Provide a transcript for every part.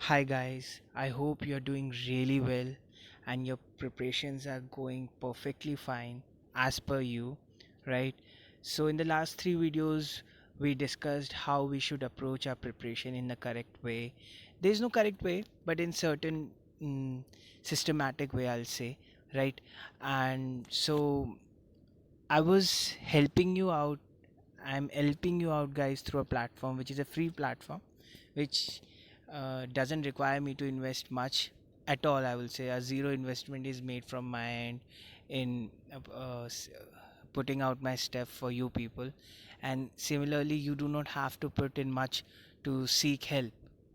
Hi guys, I hope you're doing really well and your preparations are going perfectly fine as per you, right? So, in the last three videos, we discussed how we should approach our preparation in the correct way. There's no correct way, but in certain systematic way, I'll say, right? And so, I was helping you out. I'm helping you out, guys, through a platform which is a free platform which doesn't require me to invest much at all. I will say a zero investment is made from my end in putting out my stuff for you people, and similarly you do not have to put in much to seek help,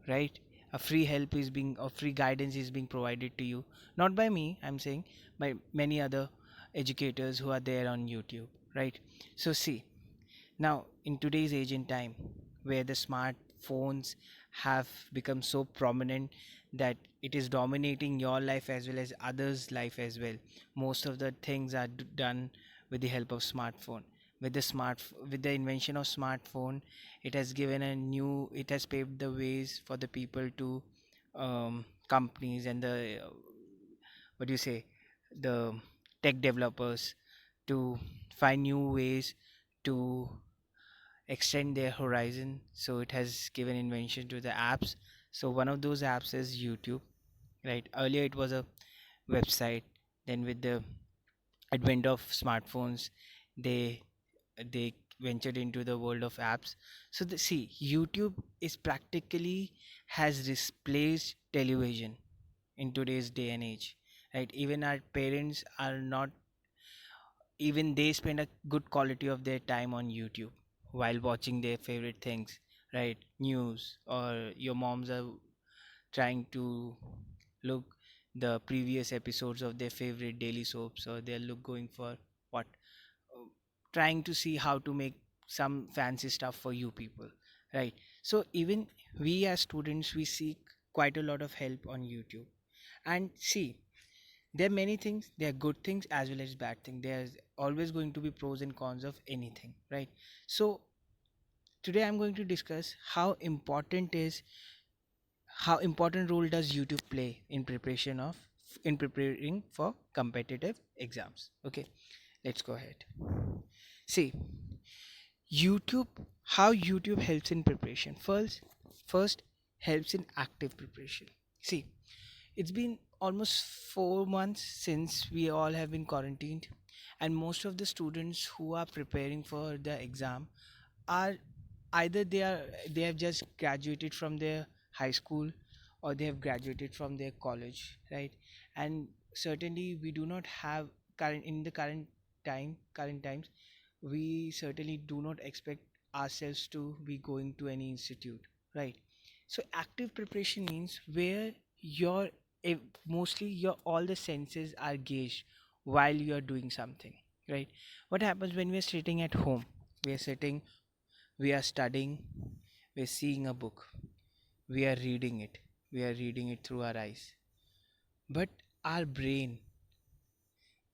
right? A free help is being or free guidance is being provided to you, not by me, I'm saying by many other educators who are there on YouTube, right? So see, now, in today's age and time, where the smartphones have become so prominent that it is dominating your life as well as others' life as well, most of the things are done with the help of smartphone. With the invention of smartphone, it has paved the ways for the people to companies and the what do you say, the tech developers to find new ways to extend their horizon. So it has given invention to the apps. So one of those apps is YouTube, right? Earlier it was a website. Then with the advent of smartphones, they they ventured into the world of apps. So see, YouTube is practically has replaced television in today's day and age, right? Even our parents are not, even they spend a good quality of their time on YouTube while watching their favorite things, right? News, or your moms are trying to look the previous episodes of their favorite daily soaps, or they're look going for what, uh, trying to see how to make some fancy stuff for you people, right? So even we as students, we seek quite a lot of help on YouTube. And see, there are many things, there are good things as well as bad things. There's always going to be pros and cons of anything, right? So today I'm going to discuss how important role does YouTube play in preparing for competitive exams. Okay, let's go ahead. See, YouTube, how YouTube helps in preparation. First helps in active preparation. See, it's been almost 4 months since we all have been quarantined, and most of the students who are preparing for the exam are either they have just graduated from their high school, or they have graduated from their college, right? And certainly we do not have current times, we certainly do not expect ourselves to be going to any institute, right? So active preparation means where your if mostly your all the senses are gauged while you are doing something, right? What happens when we are sitting at home? We are sitting, we are studying, we are seeing a book, we are reading it, we are reading it through our eyes, but our brain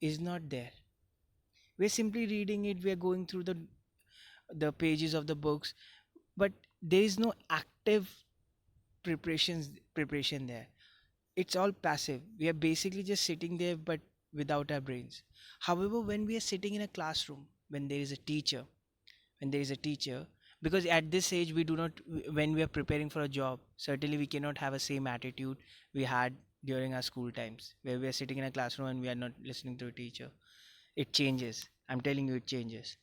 is not there. We're simply reading it, we are going through the pages of the books, but there is no active preparation there. It's all passive. We are basically just sitting there but without our brains. However, when we are sitting in a classroom, when there is a teacher, because at this age we do not, when we are preparing for a job, certainly we cannot have a same attitude we had during our school times where we are sitting in a classroom and we are not listening to a teacher. It changes, I'm telling you, it changes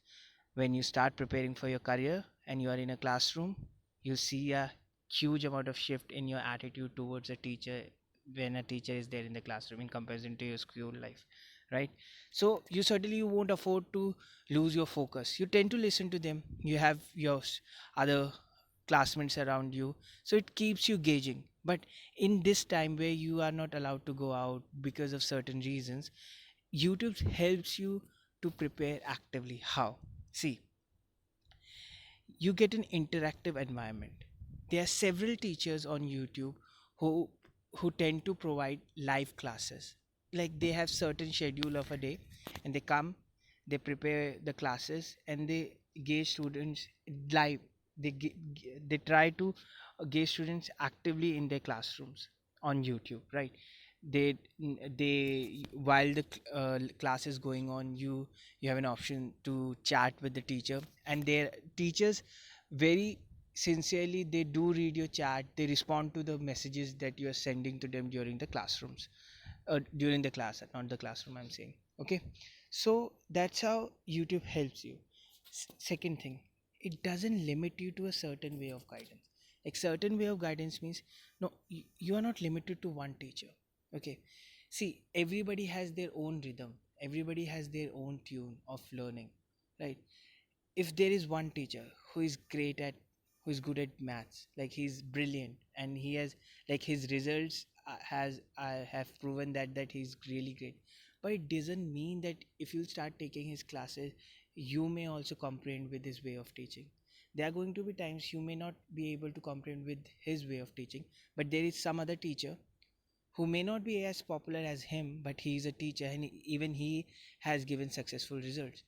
when you start preparing for your career and you are in a classroom. You see a huge amount of shift in your attitude towards a teacher when a teacher is there in the classroom in comparison to your school life, right? So you won't afford to lose your focus. You tend to listen to them, you have your other classmates around you, so it keeps you gauging. But in this time where you are not allowed to go out because of certain reasons, YouTube helps you to prepare actively. How? See, you get an interactive environment. There are several teachers on YouTube who tend to provide live classes. Like they have certain schedule of a day, and they come, they prepare the classes, and they gauge students live. They try to gay students actively in their classrooms on YouTube, right? They while the class is going on, you have an option to chat with the teacher, and their teachers very sincerely they do read your chat. They respond to the messages that you are sending to them during the classrooms, during the class, not the classroom, I'm saying. Okay, so that's how YouTube helps you. Second thing, it doesn't limit you to a certain way of guidance. Like certain way of guidance means no, you are not limited to one teacher. Okay, see, everybody has their own rhythm, everybody has their own tune of learning, right? If there is one teacher who is great at, who is good at maths, like he's brilliant and he has, like his results has have proven that he's really great, but it doesn't mean that if you start taking his classes you may also comprehend with his way of teaching. There are going to be times you may not be able to comprehend with his way of teaching, but there is some other teacher who may not be as popular as him, but he is a teacher and even he has given successful results.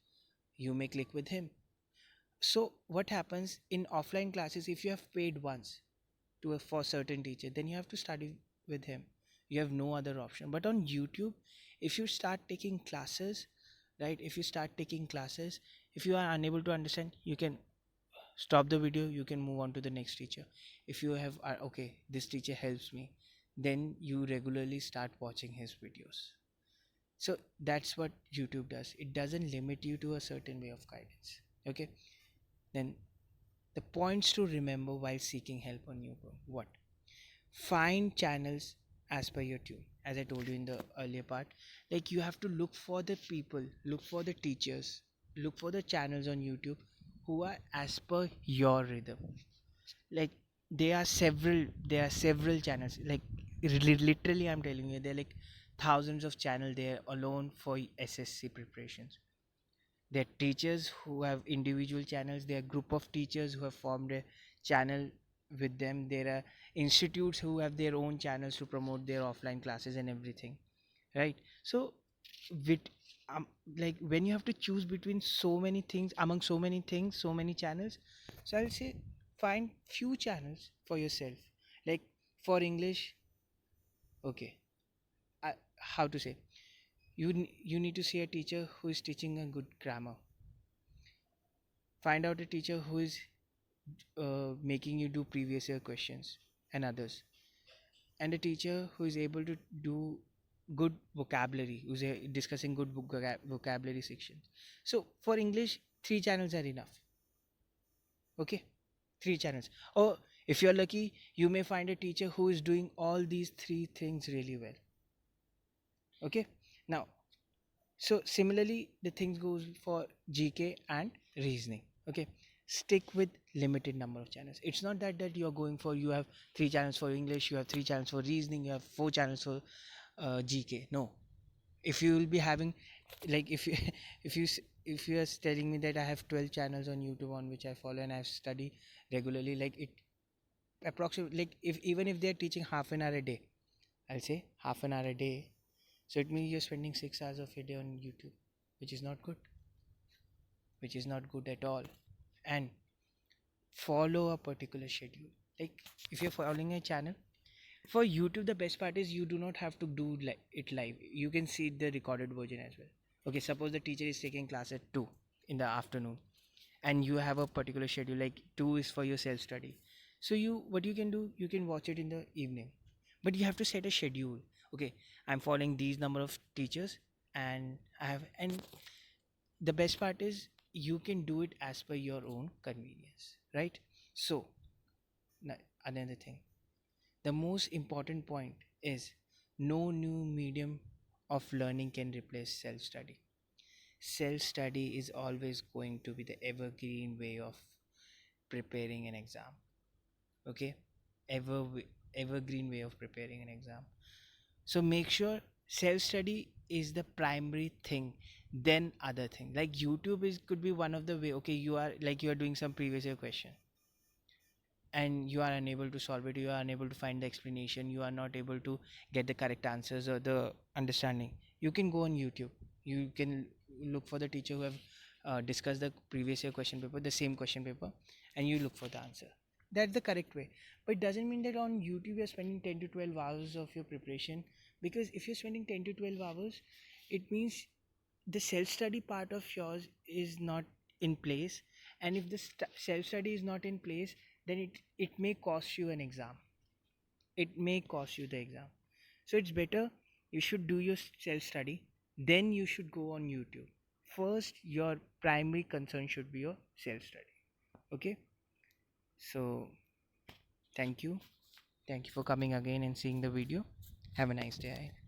You may click with him. So what happens in offline classes, if you have paid once to a for certain teacher, then you have to study with him. You have no other option. But on YouTube, if you start taking classes, right, if you start taking classes, if you are unable to understand, you can stop the video, you can move on to the next teacher. If you have okay, this teacher helps me, then you regularly start watching his videos. So that's what YouTube does. It doesn't limit you to a certain way of guidance. Okay, then the points to remember while seeking help on YouTube. What? Find channels as per your tune. As I told you in the earlier part, like you have to look for the people, look for the teachers, look for the channels on YouTube who are as per your rhythm. Like there are several channels. Like literally, I'm telling you, there are like thousands of channels there alone for SSC preparations. There are teachers who have individual channels. There are group of teachers who have formed a channel with them. There are institutes who have their own channels to promote their offline classes and everything, right? So with um, like when you have to choose between so many things, among so many things, so many channels, so I'll say find few channels for yourself. Like for English, okay, how to say, you need to see a teacher who is teaching a good grammar. Find out a teacher who is making you do previous year questions and others, and a teacher who is able to do good vocabulary, who's discussing good vocabulary sections. So for English, three channels are enough. Okay, three channels. Or if you're lucky, you may find a teacher who is doing all these three things really well. Okay, now, so similarly, the things goes for GK and reasoning. Okay, stick with limited number of channels. It's not that you're going for, you have three channels for English, you have three channels for reasoning, you have four channels for GK. No, if you will be having, like if you if you are telling me that I have 12 channels on YouTube on which I follow and I study regularly, like it approximately, like if even if they're teaching half an hour a day, I'll say half an hour a day, so it means you're spending 6 hours of your day on YouTube, which is not good, which is not good at all. And follow a particular schedule. Like if you're following a channel for YouTube, the best part is you do not have to do it live. You can see the recorded version as well. Okay, suppose the teacher is taking class at 2 in the afternoon and you have a particular schedule, like 2 is for your self study. So you, what you can do, you can watch it in the evening, but you have to set a schedule. Okay, I'm following these number of teachers and I have, and the best part is you can do it as per your own convenience, right? So another thing, the most important point is no new medium of learning can replace self study. Self study is always going to be the evergreen way of preparing an exam. Okay, ever evergreen way of preparing an exam. So make sure self study is the primary thing, then other thing. Like YouTube is could be one of the way. Okay, you are like you are doing some previous year question and you are unable to solve it, you are unable to find the explanation, you are not able to get the correct answers or the understanding. You can go on YouTube, you can look for the teacher who have discussed the previous year question paper, the same question paper, and you look for the answer. That's the correct way. But it doesn't mean that on YouTube you're spending 10 to 12 hours of your preparation, because if you're spending 10 to 12 hours, it means the self study part of yours is not in place. And if the self study is not in place, then it may cost you an exam. It may cost you the exam. So it's better you should do your self study, then you should go on YouTube. First, your primary concern should be your self study. Okay? So thank you. Thank you for coming again and seeing the video. Have a nice day.